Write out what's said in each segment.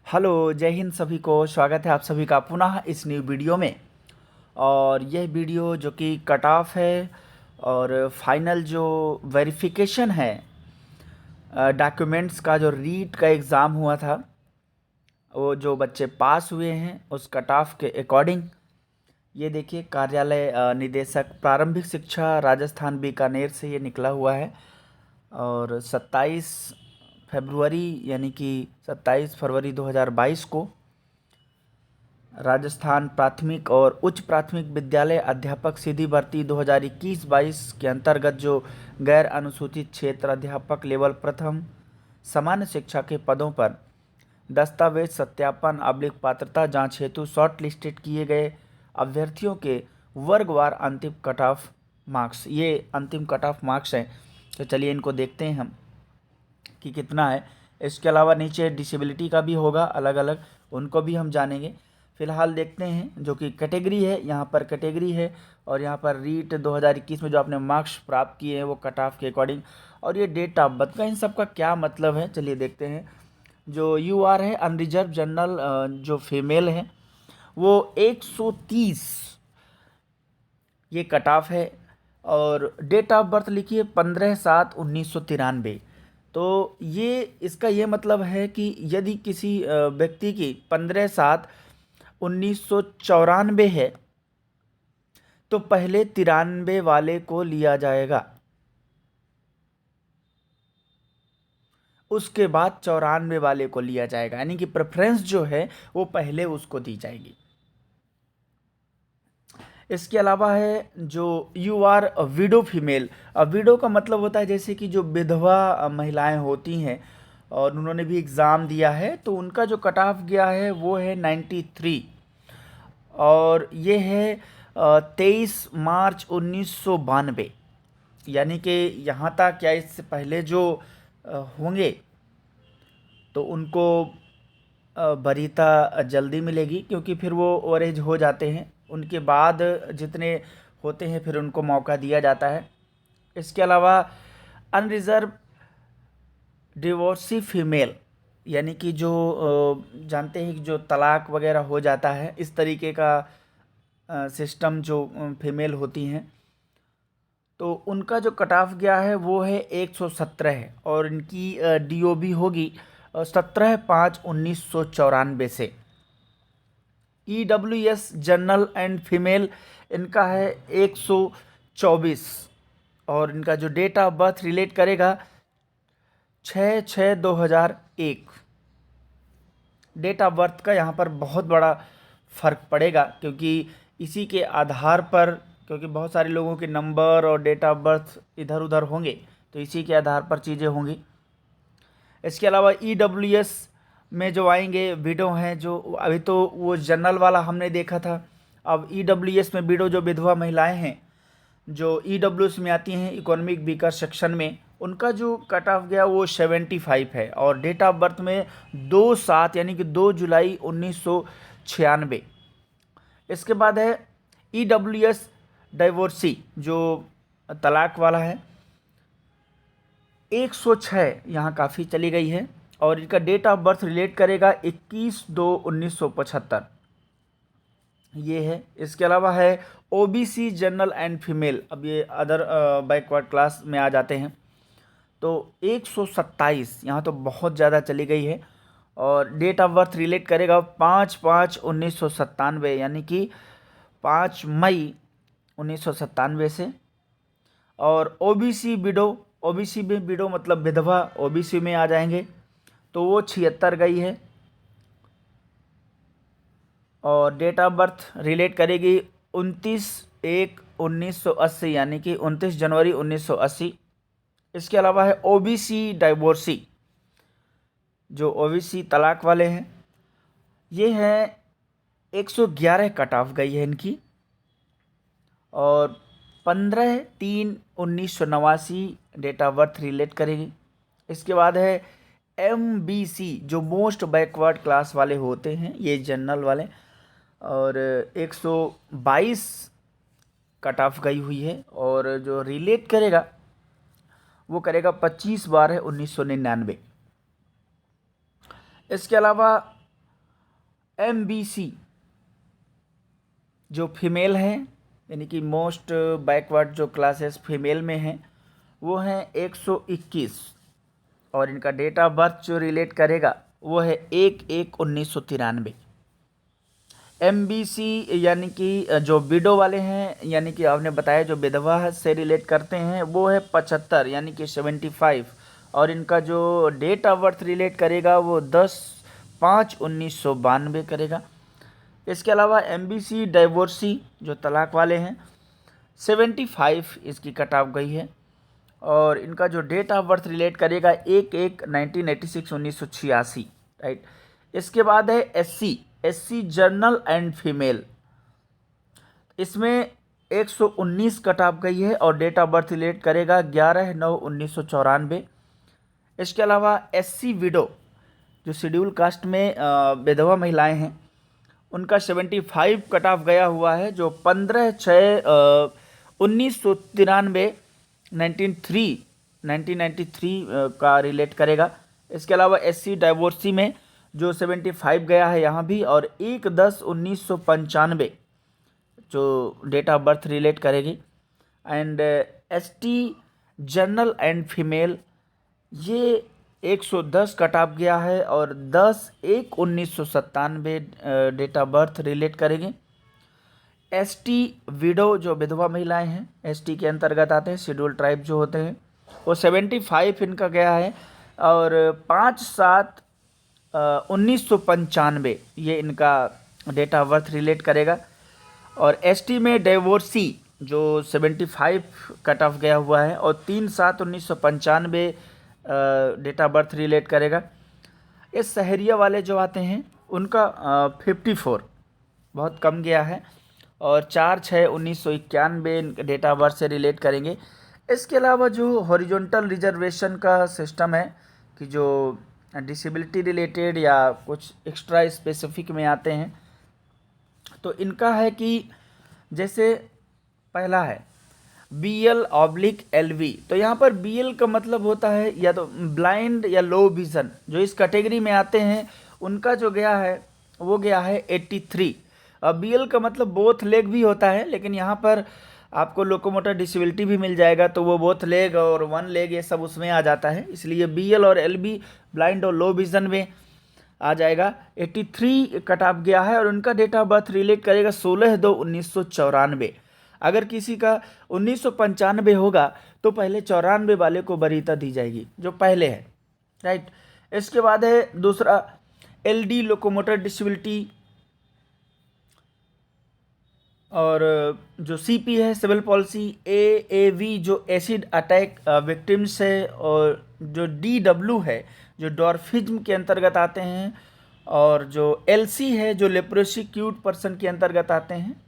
Hello, जय हिंद सभी को। स्वागत है आप सभी का पुनः इस न्यू वीडियो में। और यह वीडियो जो कि कट ऑफ है और फाइनल जो वेरिफिकेशन है डॉक्यूमेंट्स का, जो रीट का एग्ज़ाम हुआ था, वो जो बच्चे पास हुए हैं उस कट ऑफ के अकॉर्डिंग ये देखिए, कार्यालय निदेशक प्रारंभिक शिक्षा राजस्थान बीकानेर से ये निकला हुआ है। और 27 फरवरी यानी कि 27 फरवरी 2022 को राजस्थान प्राथमिक और उच्च प्राथमिक विद्यालय अध्यापक सीधी भर्ती 2021-22 के अंतर्गत जो गैर अनुसूचित क्षेत्र अध्यापक लेवल प्रथम सामान्य शिक्षा के पदों पर दस्तावेज सत्यापन / पात्रता जांच हेतु शॉर्ट लिस्टेड किए गए अभ्यर्थियों के वर्गवार अंतिम कट ऑफ मार्क्स, ये अंतिम कट ऑफ मार्क्स हैं। तो चलिए इनको देखते हैं हम कि कितना है। इसके अलावा नीचे डिसेबिलिटी का भी होगा अलग अलग, उनको भी हम जानेंगे। फिलहाल देखते हैं जो कि कैटेगरी है, यहाँ पर कैटेगरी है और यहाँ पर रीट 2021 में जो आपने मार्क्स प्राप्त किए हैं वो कट ऑफ के अकॉर्डिंग, और ये डेट ऑफ बर्थ का, इन सब का क्या मतलब है चलिए देखते हैं। जो यूआर है अनरिजर्व जनरल, जो फीमेल है वो 130 ये कट ऑफ है। और डेट ऑफ बर्थ लिखिए 15/7/1993। तो ये इसका ये मतलब है कि यदि किसी व्यक्ति की 15/7/1994 है तो पहले 93 वाले को लिया जाएगा, उसके बाद 94 वाले को लिया जाएगा, यानी कि प्रेफरेंस जो है वो पहले उसको दी जाएगी। इसके अलावा है जो you are widow female. Widow का मतलब होता है जैसे कि जो विधवा महिलाएं होती हैं और उन्होंने भी एग्ज़ाम दिया है, तो उनका जो कट ऑफ गया है वो है 93। और ये है 23 मार्च 1992, यानी कि यहाँ तक क्या इससे पहले जो होंगे तो उनको वरीयता जल्दी मिलेगी, क्योंकि फिर वो ओवरेज हो जाते हैं, उनके बाद जितने होते हैं फिर उनको मौका दिया जाता है। इसके अलावा अनरिजर्व डिवोर्सी फीमेल, यानी कि जो जानते हैं कि जो तलाक वगैरह हो जाता है, इस तरीके का सिस्टम जो फीमेल होती हैं, तो उनका जो कट ऑफ गया है वो है 117 है। और इनकी डीओबी होगी 17/5/1994 से। EWS जनरल एंड फीमेल, इनका है 124। और इनका जो डेट ऑफ बर्थ रिलेट करेगा 6/6/2001। डेट ऑफ बर्थ का यहाँ पर बहुत बड़ा फ़र्क पड़ेगा, क्योंकि इसी के आधार पर, क्योंकि बहुत सारे लोगों के नंबर और डेट ऑफ बर्थ इधर उधर होंगे, तो इसी के आधार पर चीज़ें होंगी। इसके अलावा EWS में जो आएंगे विडो हैं, जो अभी तो वो जनरल वाला हमने देखा था, अब EWS में विडो जो विधवा महिलाएं हैं जो EWS में आती हैं इकोनॉमिक वीकर सेक्शन में, उनका जो कट ऑफ गया वो 75 है। और डेट ऑफ बर्थ में 2/7 यानी कि 2 जुलाई 1996। इसके बाद है EWS डाइवोर्सी, जो तलाक वाला है, 106 यहाँ काफ़ी चली गई है। और इनका डेट ऑफ बर्थ रिलेट करेगा 21/2/1975, ये है। इसके अलावा है OBC जनरल एंड फीमेल, अब ये अदर बैकवर्ड क्लास में आ जाते हैं, तो 127 यहाँ तो बहुत ज़्यादा चली गई है। और डेट ऑफ बर्थ रिलेट करेगा 5/5/1997, यानी कि 5 मई 1997 से। और OBC विडो, OBC में विडो मतलब विधवा, OBC में आ जाएंगे, तो वो 76 गई है। और डेट ऑफ बर्थ रिलेट करेगी 29/1/1980, यानी कि 29 जनवरी 1980। इसके अलावा है OBC डाइवोर्सी, जो OBC तलाक वाले हैं, ये हैं 111 कट ऑफ गई है इनकी। और 15/3/1989 डेट ऑफ बर्थ रिलेट करेगी। इसके बाद है MBC, जो मोस्ट बैकवर्ड क्लास वाले होते हैं, ये जनरल वाले, और 122 कट ऑफ गई हुई है। और जो रिलेट करेगा वो करेगा 25/12/1999। इसके अलावा MBC जो फीमेल है, यानी कि मोस्ट बैकवर्ड जो क्लासेस फीमेल में हैं वो हैं 121, और इनका डेट ऑफ बर्थ जो रिलेट करेगा वो है 1/1/1993। MBC यानी कि जो विडो वाले हैं, यानी कि आपने बताया जो विधवा से रिलेट करते हैं वो है 75 यानी कि 75, और इनका जो डेट ऑफ बर्थ रिलेट करेगा वो 10/5/1992 करेगा। इसके अलावा MBC डाइवोर्सी जो तलाक वाले हैं 75 इसकी कट ऑफ गई है, और इनका जो डेट ऑफ बर्थ रिलेट करेगा 1/1/1986 1986, राइट। इसके बाद है SC जनरल एंड फीमेल, इसमें 119 कट ऑफ गई है और डेट ऑफ बर्थ रिलेट करेगा 11/9/1994। इसके अलावा SC विडो जो शेड्यूल कास्ट में विधवा महिलाएं हैं उनका 75 कट ऑफ गया हुआ है, जो 15/6/1993 1993 का रिलेट करेगा। इसके अलावा SC डाइवोर्सी में जो 75 गया है यहाँ भी, और 1/10/1995 जो डेट ऑफ बर्थ रिलेट करेगी। And ST general and female ये 110 कट ऑफ गया है और 10/1/1997 डेट ऑफ बर्थ रिलेट करेगी। ST विडो जो विधवा महिलाएं हैं ST के अंतर्गत आते हैं, शेड्यूल ट्राइब जो होते हैं, वो 75 इनका गया है, और 5/7/1995 ये इनका डेट ऑफ बर्थ रिलेट करेगा। और ST में डाइवोर्सी जो 75 कट ऑफ गया हुआ है और 3/7/1995 डेट ऑफ बर्थ रिलेट करेगा। ये शहरिया वाले जो आते हैं उनका 54 बहुत कम गया है, और 4/6/1991 डेट ऑफ बर्थ से रिलेट करेंगे। इसके अलावा जो हॉरिजॉन्टल रिजर्वेशन का सिस्टम है कि जो डिसेबिलिटी रिलेटेड या कुछ एक्स्ट्रा स्पेसिफिक में आते हैं, तो इनका है कि जैसे पहला है BL/LV, तो यहाँ पर BL का मतलब होता है या तो ब्लाइंड या लो विज़न, जो इस कैटेगरी में आते हैं उनका जो गया है वो गया है 83। अब BL का मतलब बोथ लेग भी होता है, लेकिन यहाँ पर आपको लोकोमोटर डिसेबिलिटी भी मिल जाएगा, तो वो बोथ लेग और वन लेग ये सब उसमें आ जाता है, इसलिए BL और LV ब्लाइंड और लो विज़न में आ जाएगा। 83 कट ऑफ गया है और उनका डेट ऑफ बर्थ रिलेट करेगा 16/2/1994। अगर किसी का 1995 होगा तो पहले 94 वाले को वरीयता दी जाएगी जो पहले है, राइट। इसके बाद है दूसरा LD लोकोमोटर डिसेबिलिटी, और जो CP है सिविल पॉलिसी, AAV जो एसिड अटैक विक्टिम्स है, और जो DW है जो डॉर्फिज्म के अंतर्गत आते हैं, और जो LC है जो लेप्रोसी क्यूट पर्सन के अंतर्गत आते हैं।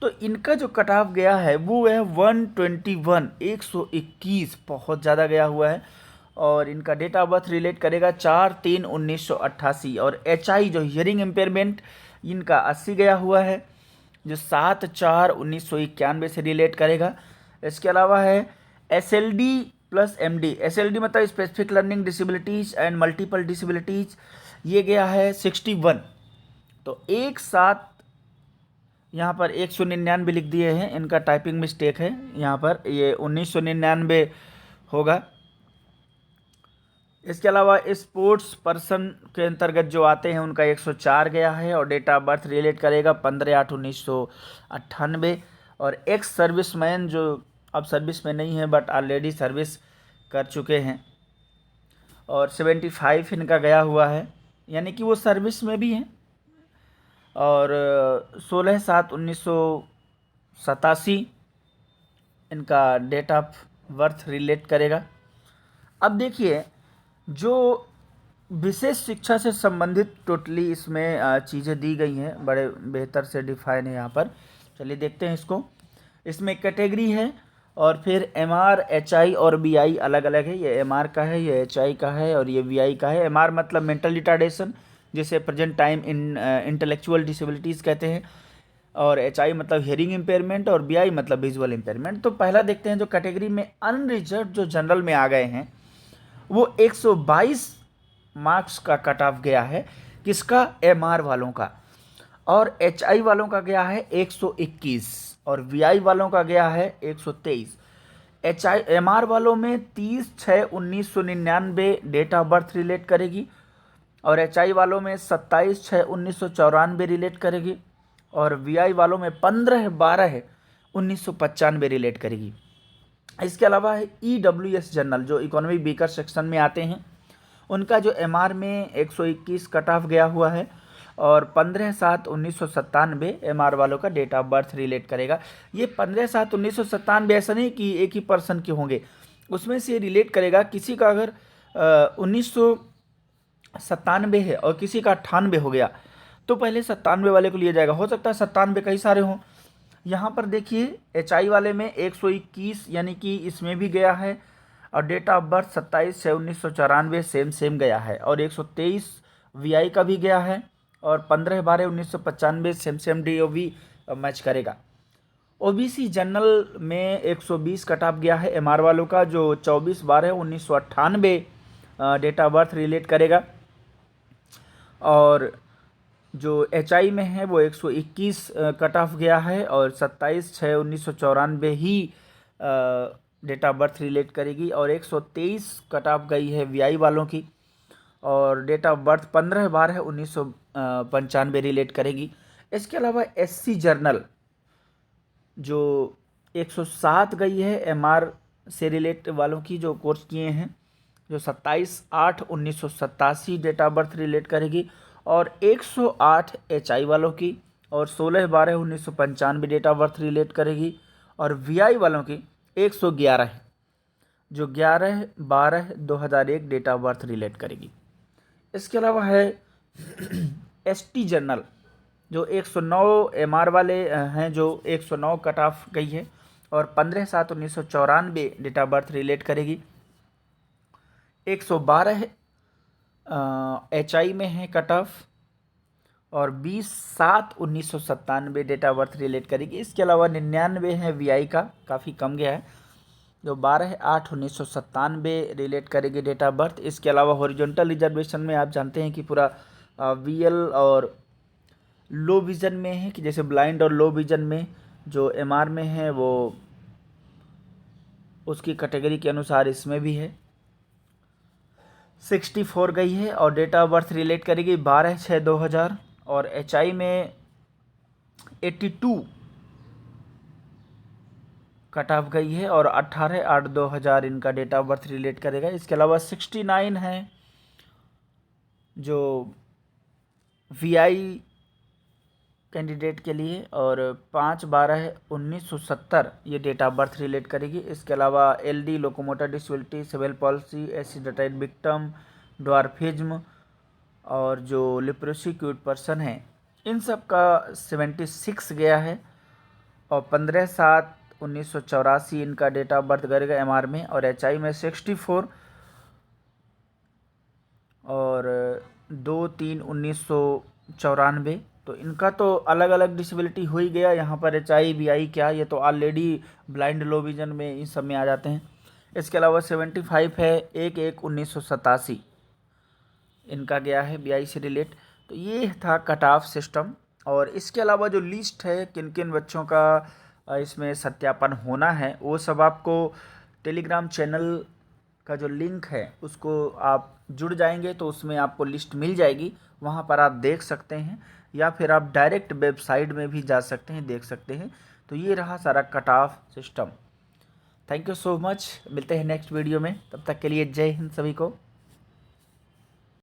तो इनका जो कट ऑफ गया है वो है 121 बहुत ज़्यादा गया हुआ है, और इनका डेट ऑफ बर्थ रिलेट करेगा 4/3/1988। और HI जो हियरिंग इम्पेयरमेंट इनका 80 गया हुआ है, जो 7/4/1991 से रिलेट करेगा। इसके अलावा है SLD प्लस MD, SLD मतलब specific learning disabilities and multiple disabilities, ये गया है 61। तो एक साथ यहाँ पर 199 लिख दिए हैं, इनका टाइपिंग मिस्टेक है, यहाँ पर ये 1999 होगा। इसके अलावा स्पोर्ट्स पर्सन के अंतर्गत जो आते हैं उनका 104 गया है, और डेट ऑफ बर्थ रिलेट करेगा 15/8/1998। और एक्स सर्विसमैन जो अब सर्विस में नहीं है बट ऑलरेडी सर्विस कर चुके हैं, और 75 इनका गया हुआ है, यानी कि वो सर्विस में भी हैं। और 16/7/1987 इनका डेट ऑफ बर्थ रिलेट करेगा। अब देखिए जो विशेष शिक्षा से संबंधित टोटली इसमें चीज़ें दी गई हैं, बड़े बेहतर से डिफाइन है यहाँ पर। चलिए देखते हैं इसको। इसमें कैटेगरी है, और फिर MR, HI और BI अलग अलग है। ये MR का है, ये HI का है, और ये BI का है। MR मतलब मेंटल रिटार्डेशन, जिसे प्रेजेंट टाइम इंटेलेक्चुअल डिसेबिलिटीज़ कहते हैं, और HI मतलब हियरिंग इम्पेयरमेंट, और BI मतलब विजुअल इम्पेयरमेंट। तो पहला देखते हैं जो कैटेगरी में अनरिजर्व जो जनरल में आ गए हैं वो 122 मार्क्स का कट ऑफ गया है, किसका? एमआर वालों का। और एचआई वालों का गया है 121 और वीआई वालों का गया है 123। एमआर वालों में 30/6/1999 डेट ऑफ बर्थ रिलेट करेगी और एचआई वालों में 27/6/1994 रिलेट करेगी और वीआई वालों में 15/12/1995 रिलेट करेगी। इसके अलावा है ईडब्ल्यूएस जनरल जो इकोनॉमी वीकर सेक्शन में आते हैं, उनका जो एमआर में 121 कट ऑफ गया हुआ है और 15/7/1997 एमआर वालों का डेट ऑफ बर्थ रिलेट करेगा। ये 15/7/1997 ऐसा नहीं कि एक ही पर्सन के होंगे, उसमें से रिलेट करेगा। किसी का अगर 1997 है और किसी का 98 हो गया तो पहले 97 वाले को लिया जाएगा। हो सकता है 97 कई सारे हों। यहाँ पर देखिए एचआई वाले में 121 यानी कि इसमें भी गया है और डेट ऑफ बर्थ 27/6/1994 सेम गया है और 123 वीआई का भी गया है और 15/12/1995 सेम डीओवी मैच करेगा। ओबीसी जनरल में 120 कट ऑफ गया है एमआर वालों का जो 24/12/1998 डेट ऑफ बर्थ रिलेट करेगा और जो एचआई में है वो 121 कट ऑफ गया है और 27/6/1994 ही डेट ऑफ बर्थ रिलेट करेगी और 123 कट ऑफ गई है वीआई वालों की और डेट ऑफ बर्थ 15/12/1995 रिलेट करेगी। इसके अलावा एससी जर्नल जो 107 गई है एमआर से रिलेट वालों की जो कोर्स किए हैं, जो 27/8/1987 डेट ऑफ बर्थ रिलेट करेगी और 108 एचआई वालों की और 16/12/1995 डेट ऑफ बर्थ रिलेट करेगी और वीआई वालों की 111 जो 11/12/2001 डेट ऑफ बर्थ रिलेट करेगी। इसके अलावा है एसटी जनरल जो 109 एमआर वाले हैं जो 109 कट ऑफ गई है और 15/7/1994 डेट ऑफ बर्थ रिलेट करेगी। 112 एचआई में है कट ऑफ और 20/7/1997 डेट ऑफ बर्थ रिलेट करेगी। इसके अलावा 99 है वीआई का, काफ़ी कम गया है, जो 12/8/1997 रिलेट करेगी डेट ऑफ बर्थ। इसके अलावा हॉरिजॉन्टल रिजर्वेशन में आप जानते हैं कि पूरा वीएल और लो विज़न में है कि जैसे ब्लाइंड और लो विज़न में जो एमआर में है वो उसकी कैटेगरी के अनुसार इसमें भी है 64 गई है और डेट ऑफ बर्थ रिलेट करेगी 12/6/2000 और एचआई में 82 कट ऑफ गई है और 18/8/2000 इनका डेट ऑफ बर्थ रिलेट करेगा। इसके अलावा 69 है जो वीआई कैंडिडेट के लिए और 5/12/1970 ये डेट ऑफ बर्थ रिलेट करेगी। इसके अलावा LD locomotor disability, cerebral palsy, acid attacked victim, dwarfism और जो लिप्रोसी क्यूट पर्सन है इन सब का 76 गया है और 15/7/1984 इनका डेट ऑफ बर्थ करेगा एमआर में और एचआई में 64 और 2/3/1994 तो इनका तो अलग अलग डिसेबिलिटी हो ही गया। यहाँ पर एचआई वीआई क्या, ये तो ऑलरेडी ब्लाइंड लो विजन में इन सब में आ जाते हैं। इसके अलावा 75 है 1/1/1987 इनका गया है वीआई से रिलेट। तो ये था कट ऑफ सिस्टम और इसके अलावा जो लिस्ट है किन किन बच्चों का इसमें सत्यापन होना है वो सब आपको टेलीग्राम चैनल का जो लिंक है उसको आप जुड़ जाएंगे तो उसमें आपको लिस्ट मिल जाएगी, वहाँ पर आप देख सकते हैं या फिर आप डायरेक्ट वेबसाइट में भी जा सकते हैं, देख सकते हैं। तो ये रहा सारा cut off system. Thank you so much, मिलते हैं नेक्स्ट वीडियो में, तब तक के लिए जय हिंद सभी को।